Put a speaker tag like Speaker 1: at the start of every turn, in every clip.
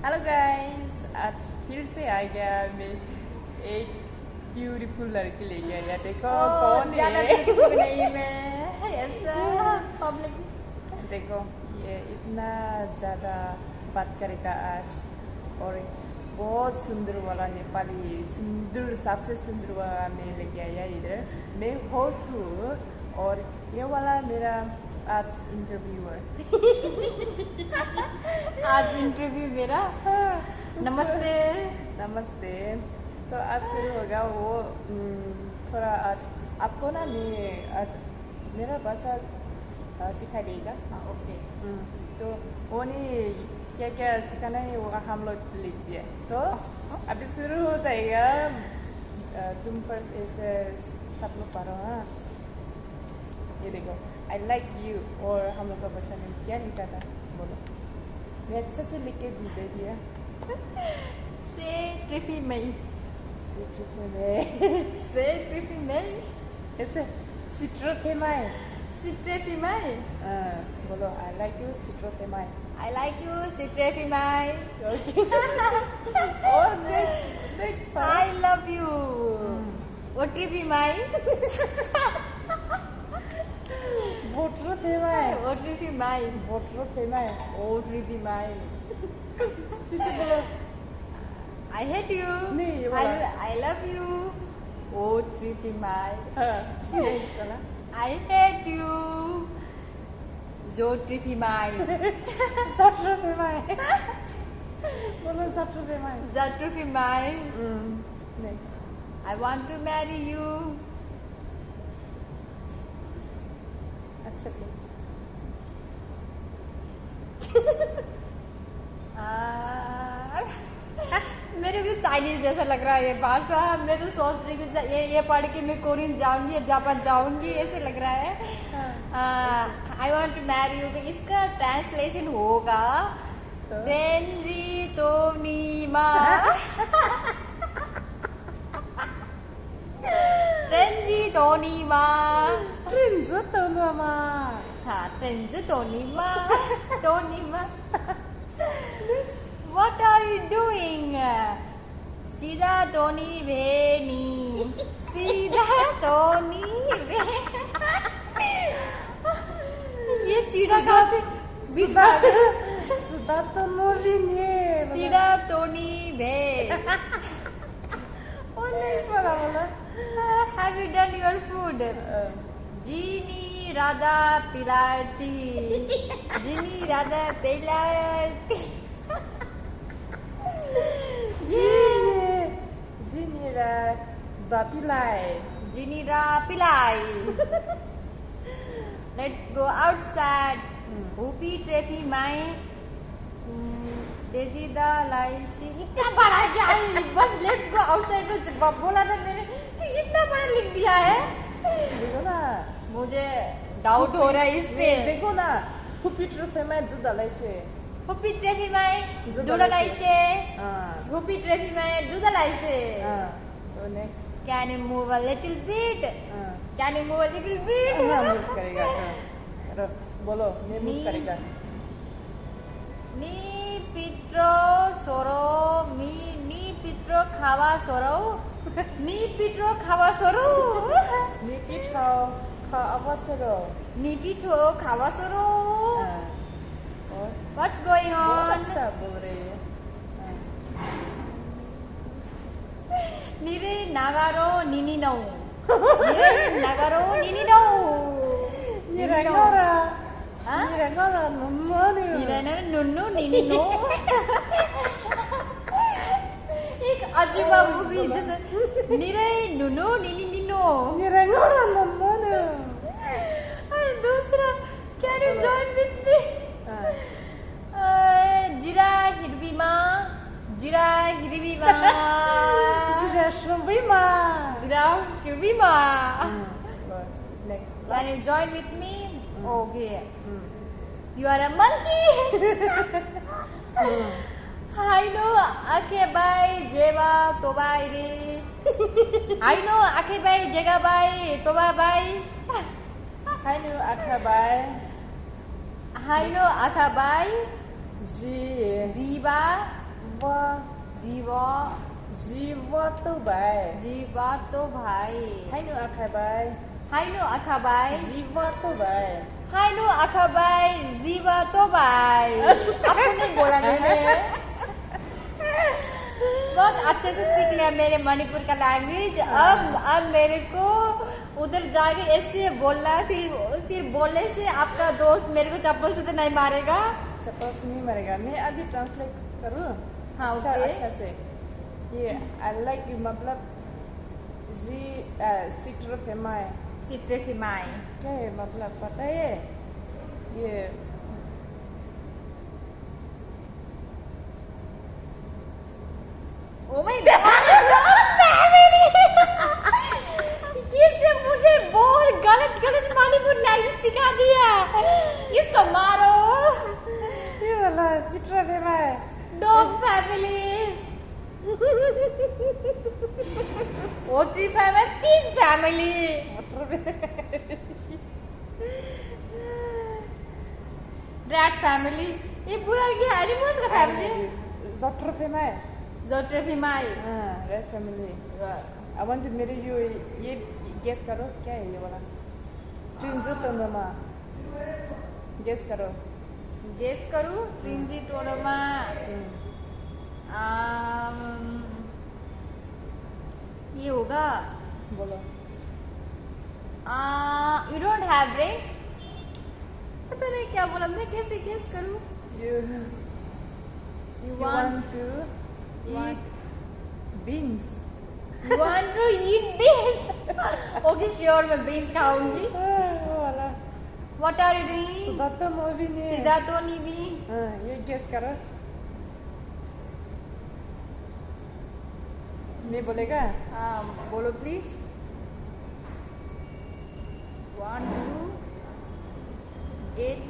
Speaker 1: Hello guys, आज फिर से आ गया मैं एक ब्यूटीफुल लड़की लेके आया। देखो कौन
Speaker 2: ज्यादा
Speaker 1: है।
Speaker 2: beautiful नहीं मैं ऐसा पब्लिक।
Speaker 1: देखो ये इतना ज़्यादा बात करेगा आज, और बहुत सुंदर वाला नेपाली सुंदर सबसे सुंदर वाला मैं लेके आया इधर। मैं होस्ट हूँ और ये वाला मेरा आज इंटरव्यूअर।
Speaker 2: आज इंटरव्यू मेरा। नमस्ते।
Speaker 1: नमस्ते। तो आज शुरू होगा वो थोड़ा आज आपको ना मैं आज मेरा भाषा सिखा देगा।
Speaker 2: ओके।
Speaker 1: तो वो नहीं क्या क्या सिखाना है वो हम लोग लिख दिया। तो अभी शुरू हो जाएगा। तुम फर्स्ट ऐसे सब लोग पढ़ो। हाँ, ये देखो आई लाइक यू, और हम लोग का भाषा में क्या लिखा था बोलो। मैं अच्छे से लिख के दे दिया।
Speaker 2: से ट्रिफी मई
Speaker 1: सिट्रोफेमाई।
Speaker 2: से ट्रिफी मई
Speaker 1: ऐसे सिट्रोफेमाई।
Speaker 2: सिट्रेफी
Speaker 1: बोलो आई लाइक यू सिट्रोफेमाई।
Speaker 2: आई लाइक यू सिट्रेफी मई
Speaker 1: और नेक्स्ट
Speaker 2: आई लव यू ओट्रिफी मई
Speaker 1: वोट्रोफेमाई।
Speaker 2: ओट्रिफी मई
Speaker 1: वोट्रोफेमाई।
Speaker 2: ओट्रिफी मई
Speaker 1: पीछे बोलो।
Speaker 2: I hate you.
Speaker 1: नहीं, ये बोला।
Speaker 2: I love you. Oh, trippy my.
Speaker 1: Next वाला।
Speaker 2: I hate you. Yo, trippy my.
Speaker 1: सट्रोफेमाई। बोलो सट्रोफेमाई।
Speaker 2: The trippy my.
Speaker 1: Next.
Speaker 2: I want to marry you.
Speaker 1: अच्छा से।
Speaker 2: मेरे को चाइनीज जैसा लग रहा है ये भाषा। मैं तो सोच रही हूँ ये पढ़ के मैं कोरियन जाऊंगी या जापान जाऊंगी, ऐसे लग रहा है। I want to marry you, इसका ट्रांसलेशन होगा तेंजी तोनीमा। तेंजी तोनीमा।
Speaker 1: ट्रेंज़ तोनीमा।
Speaker 2: हाँ, तेंजी तोनीमा। तोनीमा। What are you doing? सीधा तोनी वेनी। सीधा तोनी वे। ये सीधा कहाँ से बीच में आ गया?
Speaker 1: सीधा तो नोविनी।
Speaker 2: सीधा तोनी वे।
Speaker 1: और नेक्स्ट वाला बोला।
Speaker 2: Have you done your food? जीनी राधा पिलाती। जीनी राधा पिलाती।
Speaker 1: Jinira Dapilai.
Speaker 2: Jinira Pilai. Let's go outside. Hoopy Treppy my Dejida Laishi. इतना बड़ा क्या है? बस let's go outside तो बोला था मैंने, इतना बड़ा लिख दिया है।
Speaker 1: देखो ना,
Speaker 2: मुझे डाउट हो रहा है इस पे।
Speaker 1: देखो ना, Hoopy Treppy जुदा लाइशे।
Speaker 2: Hoopy Treppy my दूसरा लाइशे। Hoopy Treppy my दूसरा लाइशे।
Speaker 1: तो next.
Speaker 2: Can you move a little bit? Can you move a little bit?
Speaker 1: Move करेगा। बोलो, मैं मूव करेगा।
Speaker 2: नी पिट्रो सोरो मी नी पिट्रो खावा सोरो। नी पिट्रो खावा सोरो।
Speaker 1: नी पिट्रो खावा सोरो।
Speaker 2: नी पिट्रो खावा सोरो। What's going on?
Speaker 1: अच्छा बोल रही है।
Speaker 2: निरे नागारो निनी नौ। निरे नागारो निनी नौ।
Speaker 1: निरंगोरा। निरंगोरा नुन्नु।
Speaker 2: निरंगोरा नुन्नु निनी नौ। एक अजूबा मूवी जैसे निरे नुनु निनी निनो।
Speaker 1: निरंगोरा नुन्नु।
Speaker 2: और दूसरा Can you join with me? Jira हिरबीमा। Jira हिरबीमा।
Speaker 1: Jira शुरबीमा।
Speaker 2: Jira हिरबीमा।
Speaker 1: Next.
Speaker 2: Can you join with me? Okay. You are a monkey. I know akebai jeba tobai re. I know akebai jegabai tobabai.
Speaker 1: I know akabai.
Speaker 2: I know akabai
Speaker 1: Ji.
Speaker 2: ziba
Speaker 1: जीवा
Speaker 2: जीवा
Speaker 1: जीवा तो भाई
Speaker 2: जीवा तो भाई
Speaker 1: हाइनो आखाबाई
Speaker 2: हाइनो अखाबाई
Speaker 1: जीवा तो भाई
Speaker 2: हाइनो अखाबाई जीवा तो भाई आपको नहीं बोला मैंने बहुत अच्छे से सीख लिया मेरे मणिपुर का लैंग्वेज अब मेरे को उधर जाके ऐसे बोलना है फिर बोलने से आपका दोस्त मेरे को चप्पल से तो नहीं मारेगा
Speaker 1: चप्पल से नहीं मारेगा मैं अभी ट्रांसलेट करूँ
Speaker 2: हाँ
Speaker 1: अच्छा
Speaker 2: ओके
Speaker 1: अच्छा से ये आई लाइक मतलब जी सिट्रोफेमाई
Speaker 2: सिट्रेफिमाई
Speaker 1: क्या है मतलब पता है ये
Speaker 2: ओ माय गॉड फैमिली किसने मुझे बहुत गलत मणिपुर लैंग्वेज सिखा दिया इसको मारो
Speaker 1: ये वाला सिट्रोफेमाई
Speaker 2: डॉग फैमिली ओट्री family pig family rat family ये पूरा क्या एनिमल्स का फैमिली
Speaker 1: जोट्रोफेमाई
Speaker 2: जोट्रोफिमाई
Speaker 1: हाँ red family I want to marry you ये guess करो क्या है ये वाला ट्रिंजो तोनमा guess करो
Speaker 2: गेस करूं ट्रिंजी टोरोमा ये होगा
Speaker 1: बोलो
Speaker 2: यू डोंट हैव ब्रेन पता नहीं क्या बोला मैं कैसे गेस करूं
Speaker 1: you want to eat beans
Speaker 2: you want to eat beans okay sure मैं beans खाऊंगी
Speaker 1: वो वाला
Speaker 2: what are you doing
Speaker 1: सुदातो मूवी ने
Speaker 2: सीधा तो नहीं भी
Speaker 1: हाँ ये guess करो मैं बोलेगा
Speaker 2: बोलो please want to get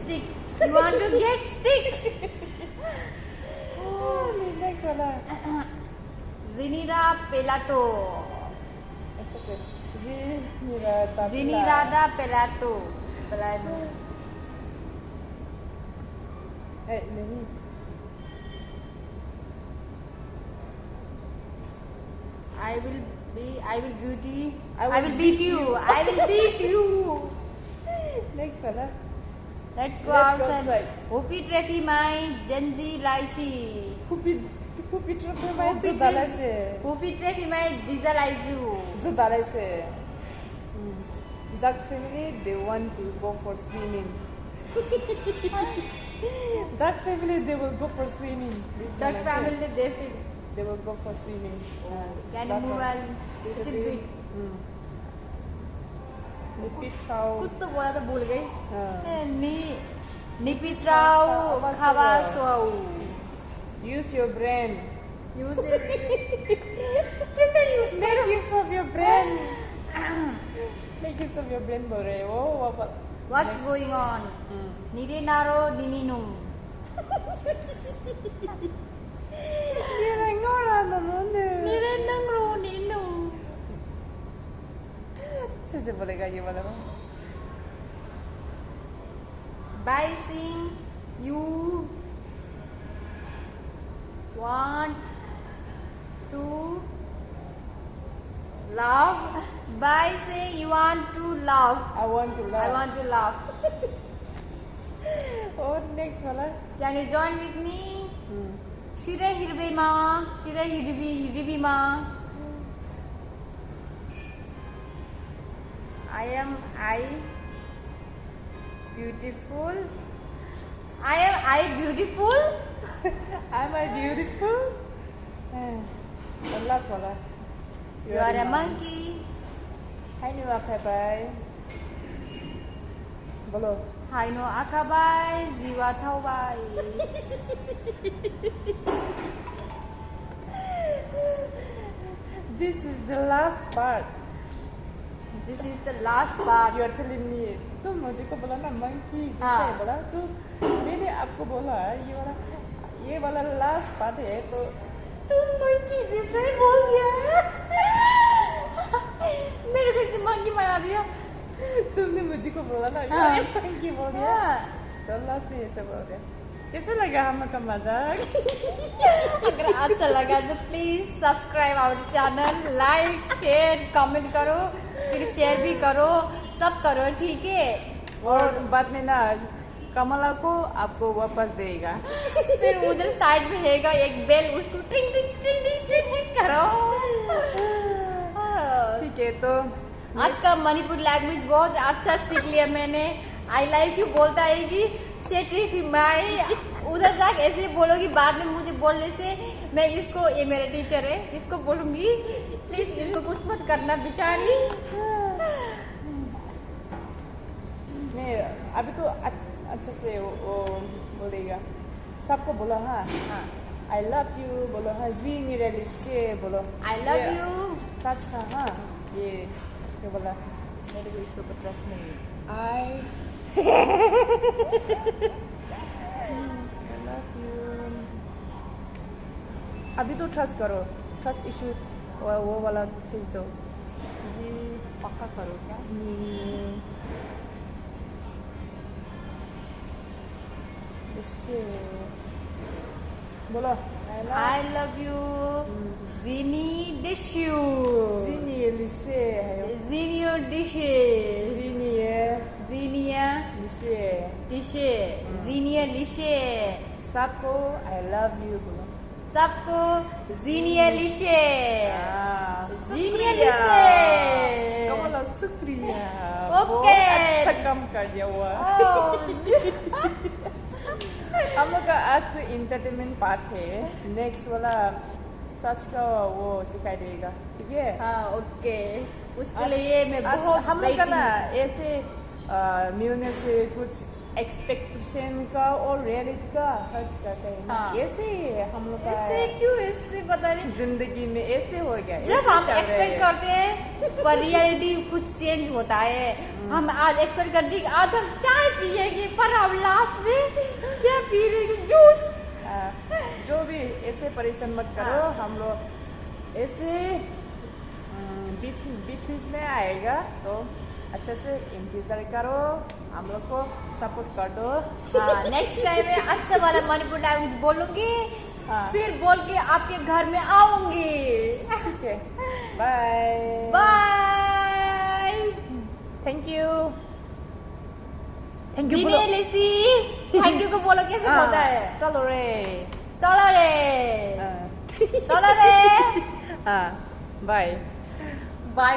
Speaker 2: stick you want to get stick
Speaker 1: next वाला
Speaker 2: Zinira Pelato
Speaker 1: अच्छा से जी मेरा तापिला
Speaker 2: Zinirada Pelato Pelato
Speaker 1: नहीं
Speaker 2: I will beat you
Speaker 1: I will
Speaker 2: beat you I will beat you
Speaker 1: next वाला
Speaker 2: let's go
Speaker 1: Let's go
Speaker 2: outside
Speaker 1: outside.
Speaker 2: Hopi Trefi Mai Genzi Laishi
Speaker 1: Kupi trophemai zudala się
Speaker 2: Hopi Trefi Mai Dizalaizu
Speaker 1: zudala się Duck family they want to go for swimming Duck family they will go for swimming
Speaker 2: Duck family Defi
Speaker 1: they will go for swimming
Speaker 2: Can you move a little bit
Speaker 1: Nipitrao
Speaker 2: कुछ तो बोला तो भूल गई
Speaker 1: हाँ।
Speaker 2: निपित्राओ खवासोऊ
Speaker 1: use your brain
Speaker 2: use कैसे use
Speaker 1: make use of your brain make use of your brain बोल रहे हो
Speaker 2: What's going on निरे नारो निनिनु
Speaker 1: Nila ngora naman
Speaker 2: निरे नंगरो निनु
Speaker 1: अच्छे से बोलेगा ये वाला
Speaker 2: by saying you want to love by saying you want to love
Speaker 1: I want to laugh
Speaker 2: I want to laugh
Speaker 1: और next वाला
Speaker 2: can you join with me Shire Hirbema Shire Hirbima I am beautiful beautiful
Speaker 1: Am I beautiful the last वाला
Speaker 2: you are a monkey
Speaker 1: Hai nu apa bye बोलो
Speaker 2: Hai no akabai jiwa thaubai
Speaker 1: This is the last part
Speaker 2: this is the last part
Speaker 1: You are telling me तुम मुझे को बोला ना monkey जैसे
Speaker 2: हाँ।
Speaker 1: बोला तो मैंने आपको बोला ये वाला last part है तो तुम monkey जैसे बोल दिया
Speaker 2: मेरे को इसने monkey बना दिया
Speaker 1: तुमने मुझे को बोला ना
Speaker 2: हाँ।
Speaker 1: monkey बोल दिया
Speaker 2: हाँ।
Speaker 1: तो last में ऐसे बोल दिया कैसे लगा हम लोग का मजाक?
Speaker 2: अगर अच्छा लगा तो please subscribe our channel, like share comment करो, फिर शेयर भी करो, सब करो, ठीक है?
Speaker 1: और बाद में ना कमला को आपको वापस देगा।
Speaker 2: फिर उधर साइड में हैगा एक बेल, उसको टिंग टिंग टिंग टिंग टिंग टिंग करो।
Speaker 1: ठीक है, तो
Speaker 2: आज का मणिपुर लैंग्वेज बहुत अच्छा सीख लिया मैंने। आई लाइक यू बोलता है कि सेट्री माई, उधर जाके ऐसे बोलोगी, बाद में मुझे बोलने से मैं इसको, ये मेरा टीचर है, इसको बोलूंगी प्लीज इसको कुछ मत करना बेचारी।
Speaker 1: नहीं, अभी तो अच्छे से वो बोलेगा। सबको बोलो हाँ, आई लव यू बोलो, हाँ जी निरली शे बोलो,
Speaker 2: आई लव यू।
Speaker 1: सच था हाँ, ये क्या बोला?
Speaker 2: मेरे को इसके ऊपर ट्रस्ट नहीं है।
Speaker 1: आई लव यू। अभी तो ट्रस्ट करो, ट्रस्ट इशू वो वाला भेज दो। जी
Speaker 2: पक्का करो क्या?
Speaker 1: बोलो
Speaker 2: आई लव यू जीनी डिशू,
Speaker 1: जीनी लिशे है,
Speaker 2: जीनियो डिशे,
Speaker 1: जीनी है
Speaker 2: जीनिया
Speaker 1: लिशे,
Speaker 2: डिशे, जीनिया लिशे।
Speaker 1: सबको आई लव यू बोलो,
Speaker 2: सबको जीनिया लिशे, जीनिया
Speaker 1: शुक्रिया
Speaker 2: लिशे।
Speaker 1: कमला, शुक्रिया,
Speaker 2: ओके।
Speaker 1: बहुत अच्छा काम कर दिया हुआ। हम लोग का आज तो इंटरटेनमेंट पार्ट है, नेक्स्ट वाला सच का वो सिखाई देगा, ठीक है?
Speaker 2: हाँ ओके, उसके लिए मैं बहुत
Speaker 1: हम लोग का ना
Speaker 2: waiting।
Speaker 1: ऐसे मिलने से कुछ एक्सपेक्टेशन का और रियलिटी का हर्ज करते हैं।
Speaker 2: हाँ।
Speaker 1: ऐसे हम लोग का
Speaker 2: ऐसे क्यों, इससे पता नहीं,
Speaker 1: जिंदगी में ऐसे हो गया।
Speaker 2: जब
Speaker 1: ऐसे
Speaker 2: हम
Speaker 1: चल रहे
Speaker 2: एक्सपेक्ट
Speaker 1: हैं।
Speaker 2: करते हैं पर रियलिटी कुछ चेंज होता है। हम आज एक्सपेक्ट करते हैं कि आज हम चाय पिएंगे, पर हम लास्ट में क्या पी रहे हैं? जूस।
Speaker 1: जो भी ऐसे परेशान मत करो,
Speaker 2: हाँ।
Speaker 1: हम लोग ऐसे बीच बीच में आएगा, तो अच्छे से इंतजार करो, हम लोग को सपोर्ट कर दो।
Speaker 2: हाँ, नेक्स्ट टाइम मैं अच्छा वाला मणिपुर लैंग्वेज बोलूंगी,
Speaker 1: हाँ।
Speaker 2: फिर बोल के आपके घर में आऊंगी।
Speaker 1: ठीक है, बाय
Speaker 2: बाय।
Speaker 1: Thank you.
Speaker 2: जीनिया लिसी, थैंक यू को बोलो, कैसे बोलता है?
Speaker 1: चलो रे।
Speaker 2: तोलो रे,
Speaker 1: हाँ।
Speaker 2: तोलो रे।
Speaker 1: हाँ, बाय।